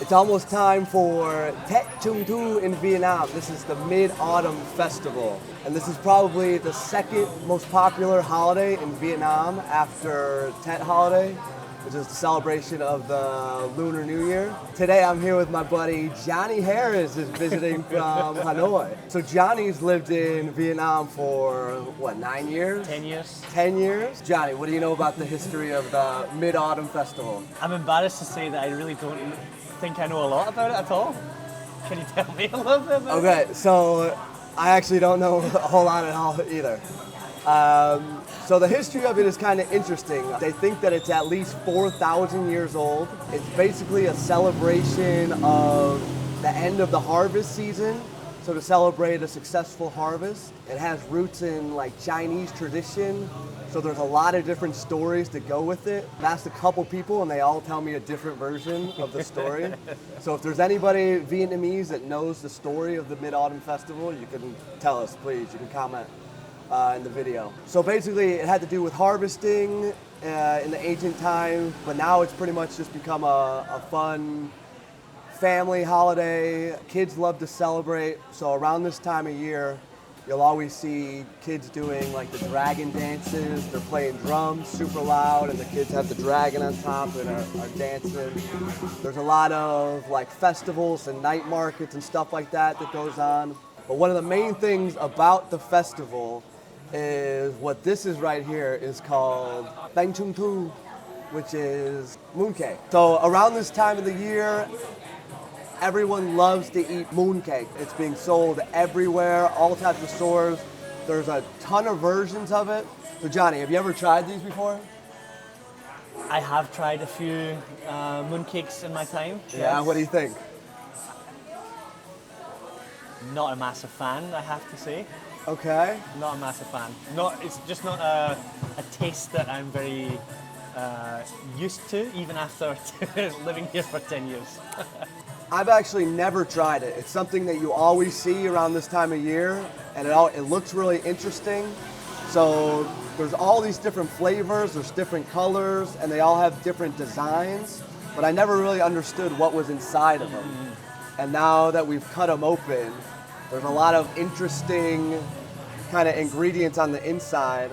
It's almost time for Tết Trung Thu in Vietnam. This is the Mid-Autumn Festival. And this is probably the second most popular holiday in Vietnam after Tet holiday, which is the celebration of the Lunar New Year. Today I'm here with my buddy Johnny Harris, is visiting from Hanoi. So Johnny's lived in Vietnam for, what, 9 years? 10 years. 10 years? Johnny, what do you know about the history of the Mid-Autumn Festival? I'm embarrassed to say that I really don't think I know a lot about it at all. Can you tell me a little bit about it? Okay, so I actually don't know a whole lot at all either. So the history of it is kind of interesting. They think that it's at least 4,000 years old. It's basically a celebration of the end of the harvest season. So to celebrate a successful harvest, it has roots in like Chinese tradition. So there's a lot of different stories that go with it. I've asked a couple people and they all tell me a different version of the story. So if there's anybody Vietnamese that knows the story of the Mid-Autumn Festival, you can tell us, please. You can comment in the video. So basically it had to do with harvesting in the ancient time, but now it's pretty much just become a fun family holiday. Kids love to celebrate. So around this time of year, you'll always see kids doing like the dragon dances. They're playing drums super loud and the kids have the dragon on top and are dancing. There's a lot of like festivals and night markets and stuff like that goes on. But one of the main things about the festival is what this is right here is called Bánh Trung Thu, which is mooncake. So around this time of the year, everyone loves to eat mooncake. It's being sold everywhere, all types of stores. There's a ton of versions of it. So Johnny, have you ever tried these before? I have tried a few mooncakes in my time. Yeah, yes. what do you think? Not a massive fan, I have to say. Okay. Not a massive fan. It's just not a taste that I'm very used to, even after living here for 10 years. I've actually never tried it. It's something that you always see around this time of year, and it looks really interesting. So there's all these different flavors, there's different colors, and they all have different designs, but I never really understood what was inside of them. And now that we've cut them open, there's a lot of interesting kind of ingredients on the inside.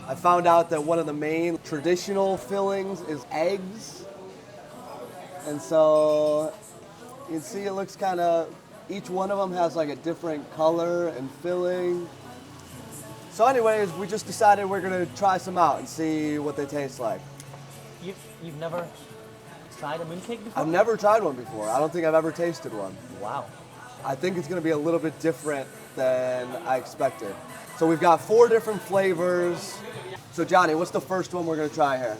I found out that one of the main traditional fillings is eggs. And so you can see it looks kind of, each one of them has like a different color and filling. So anyways, we just decided we're gonna try some out and see what they taste like. You've never tried a mooncake before? I've never tried one before. I don't think I've ever tasted one. Wow. I think it's gonna be a little bit different than I expected. So we've got 4 different flavors. So Johnny, what's the first one we're gonna try here?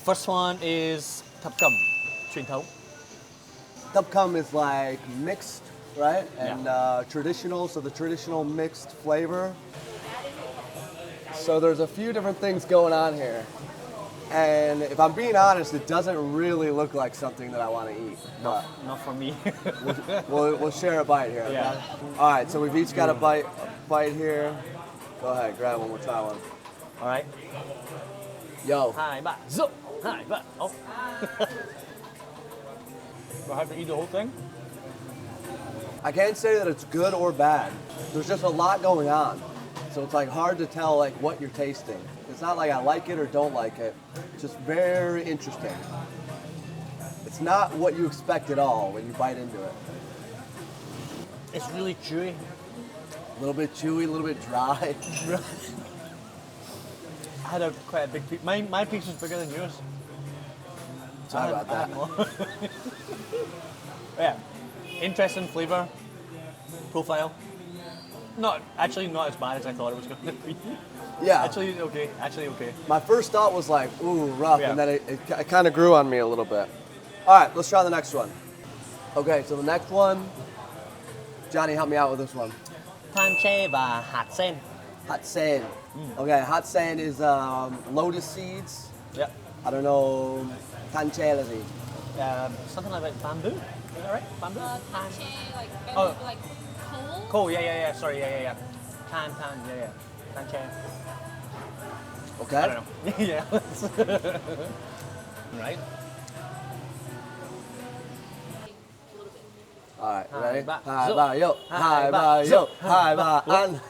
First one is thập cẩm truyền thống. Thập cẩm is like mixed, right? And traditional, so the traditional mixed flavor. So there's a few different things going on here. And if I'm being honest, it doesn't really look like something that I want to eat. Not for me. We'll share a bite here. Yeah. Okay? All right, so we've each got a bite here. Go ahead, grab one, we'll try one. All right. Yo. 2, 3, zo. 2, 3. Oh. Do I have to eat the whole thing? I can't say that it's good or bad. There's just a lot going on. So it's like hard to tell like what you're tasting. It's not like I like it or don't like it. It's just very interesting. It's not what you expect at all when you bite into it. It's really chewy. A little bit chewy, a little bit dry. I had quite a big piece. My piece was bigger than yours. Sorry about that. Yeah, interesting flavor profile. Not as bad as I thought it was going to be. Yeah. Actually okay. My first thought was like, ooh, rough, Yeah. and then it kind of grew on me a little bit. All right, let's try the next one. Okay, so the next one, Johnny, help me out with this one. Than tre và hạt sen. Hot sand. Okay, hot sand is lotus seeds. Yeah. I don't know, than tre là gì? Something like bamboo. Is that right? Bamboo? Tanche, like bamboo, Oh. like coal. Cool. Yeah. Sorry. Yeah. Tan. Yeah. Tan che. Okay. I don't know. Yeah. Right. All right, ready? ba, Hai zo. ba yo, hai ba yo, hai ba ăn.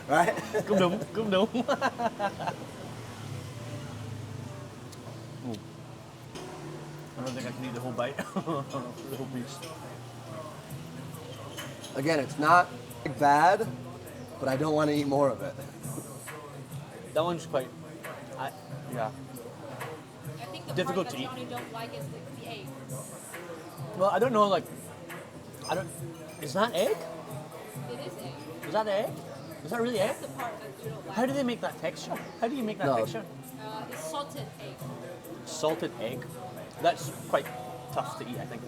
Right? Cũng đúng, cũng đúng. I don't think I can eat the whole bite, the whole piece. Again, it's not bad, but I don't want to eat more of it. That one's quite, yeah. I think the Difficult part to that eat. Johnny don't like is the egg. Well, I don't know, like, is that egg? It is egg. Is that egg? Is that really egg? That's the part that you don't like. How do they make that texture? How do you make that No. texture? It's salted egg. Salted egg. That's quite tough to eat, I think.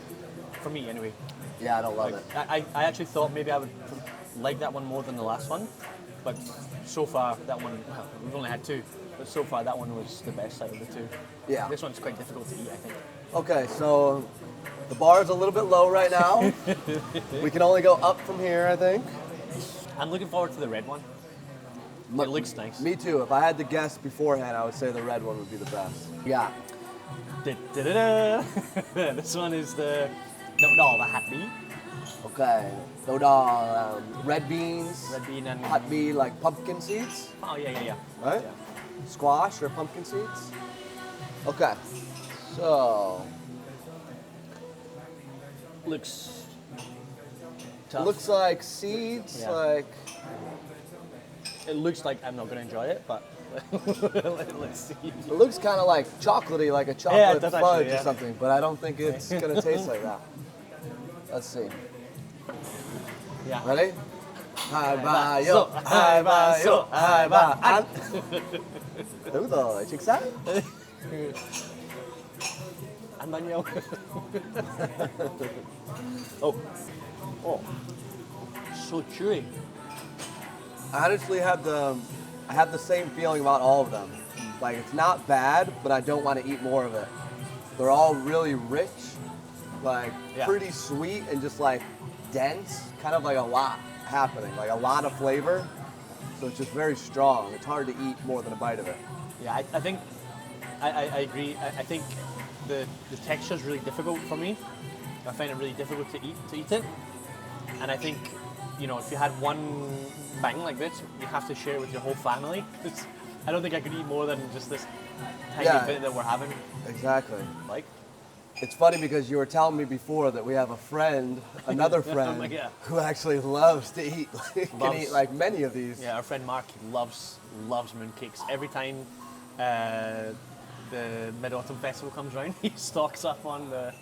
For me, anyway. Yeah, I don't love Like, it. I actually thought maybe I would like that one more than the last one, but so far that one, well, we've only had two, but so far that one was the best out of the two. Yeah. This one's quite difficult to eat, I think. Okay, so the bar is a little bit low right now. We can only go up from here, I think. I'm looking forward to the red one. It looks nice. Me too. If I had to guess beforehand, I would say the red one would be the best. Yeah. Da-da-da-da. This one is the đậu đỏ và hạt bí. Okay. Đậu đỏ, red beans. Red bean and Hot bee, like pumpkin seeds, oh yeah. right? Yeah. Squash or pumpkin seeds. Okay. So Looks it tough. looks like seeds, Yeah. like It looks like I'm not going to enjoy it, but let's see. it looks kind of like chocolatey, like a Yeah, it chocolate does fudge actually, or yeah. something. But I don't think it's gonna taste like that. Let's see. Yeah. Ready? Hai ba yo, hai ba yo, hai ba ăn. Đúng rồi, chính xác. Ăn bao nhiêu? Oh, so chewy. I honestly have the same feeling about all of them. Like it's not bad, but I don't want to eat more of it. They're all really rich, like Yeah. pretty sweet and just like dense, kind of like a lot happening, like a lot of flavor. So it's just very strong. It's hard to eat more than a bite of it. Yeah, I think I agree. I think the texture is really difficult for me. I find it really difficult to eat it. And I think, you know, if you had one bang like this, you have to share it with your whole family. I don't think I could eat more than just this tiny Yeah. bit that we're having. Exactly. Like, It's funny because you were telling me before that we have a friend, another friend, Yeah. who actually loves to eat, can Loves- eat like many of these. yeah, our friend Mark loves mooncakes. Every time the Mid-Autumn Festival comes around, he stocks up on the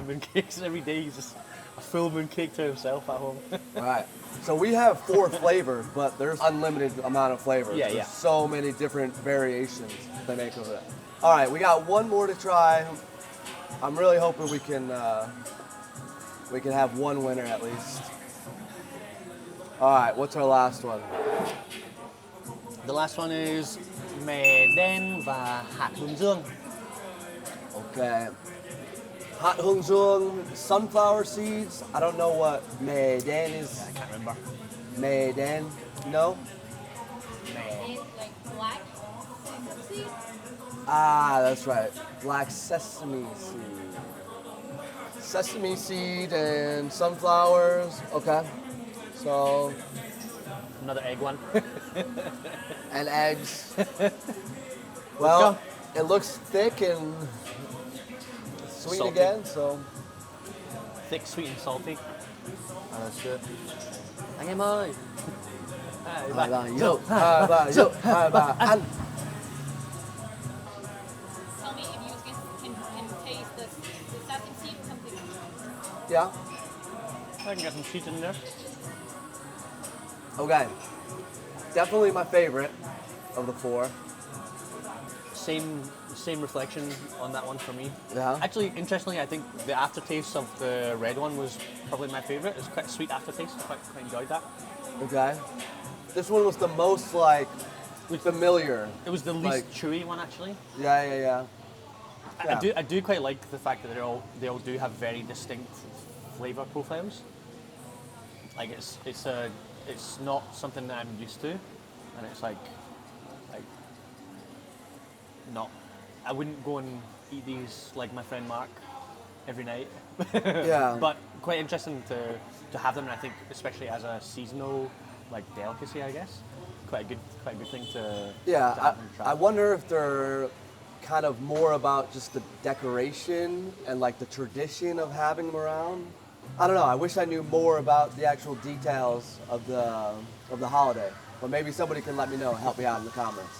mooncakes every day. He's just a full mooncake to himself at home. Right. So we have 4 flavors, but there's unlimited amount of flavors. Yeah, There's yeah. so many different variations they make of it. All right, we got one more to try. I'm really hoping we can have one winner at least. All right, what's our last one? The last one is mè đen và hạt hướng dương. Okay. Hot Hung Zung, sunflower seeds. I don't know what mè đen is. I can't remember. Mè đen? No? It's like black seed. Ah, that's right. Black sesame seed. Sesame seed and sunflowers. Okay. So, Another egg one. and eggs. Well, it looks thick and sweet Salty. again, so Thick, sweet and salty. that's good. Anh em ơi. Hai ba yo, hai ba yo, hai ba ăn. Tell me if you can taste the sesame seed or something. Yeah. I can get some cheese in there. Okay. Definitely my favorite of the 4. Same reflection on that one for me. Yeah. Actually, interestingly, I think the aftertaste of the red one was probably my favorite. It's quite a sweet aftertaste. I quite enjoyed that. Okay. This one was the most like familiar. It was the least Like- chewy one, actually. Yeah. I do quite like the fact that they all do have very distinct flavor profiles. Like it's not something that I'm used to, and it's like not. I wouldn't go and eat these like my friend Mark every night. Yeah. But quite interesting to have them, and I think especially as a seasonal like delicacy, I guess. Quite a good thing to Yeah, to have and try. I wonder if they're kind of more about just the decoration and like the tradition of having them around. I don't know. I wish I knew more about the actual details of the holiday, but maybe somebody can let me know, help me out in the comments.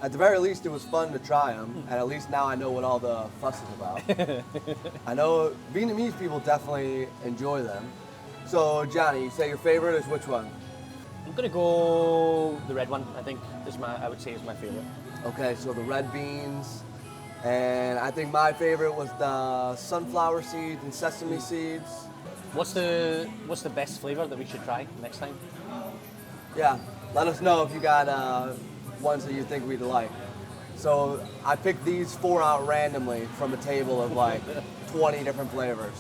At the very least, it was fun to try them, and at least now I know what all the fuss is about. I know Vietnamese people definitely enjoy them. So Johnny, you say your favorite is which one? I'm gonna go the red one. I think I would say is my favorite. Okay, so the red beans, and I think my favorite was the sunflower seeds and sesame seeds. What's the best flavor that we should try next time? Yeah, let us know if you got ones that you think we'd like. So I picked these 4 out randomly from a table of like 20 different flavors.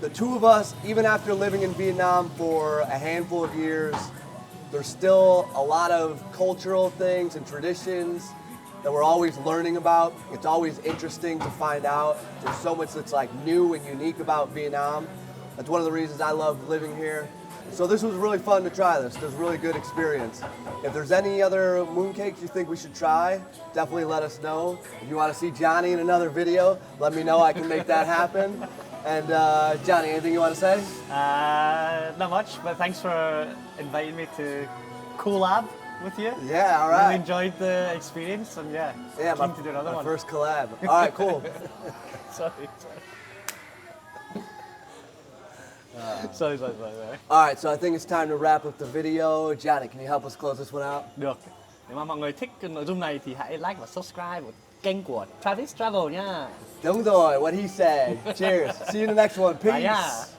The two of us, even after living in Vietnam for a handful of years, there's still a lot of cultural things and traditions that we're always learning about. It's always interesting to find out. There's so much that's like new and unique about Vietnam. That's one of the reasons I love living here. So this was really fun to try this. It was a really good experience. If there's any other mooncakes you think we should try, definitely let us know. If you want to see Johnny in another video, let me know. I can make that happen. And Johnny, anything you want to say? Not much, but thanks for inviting me to collab with you. Yeah, all right. Really enjoyed the experience, and yeah, Yeah, keen to do another my one. first collab. All right, cool. Sorry. Sorry. All right, so I think it's time to wrap up the video. Johnny, can you help us close this one out? Được. Nếu mà mọi người thích cái nội dung này thì hãy like và subscribe kênh của Travis Travel nha. Đúng rồi, what he said. Cheers. See you in the next one. Peace. Bye nha.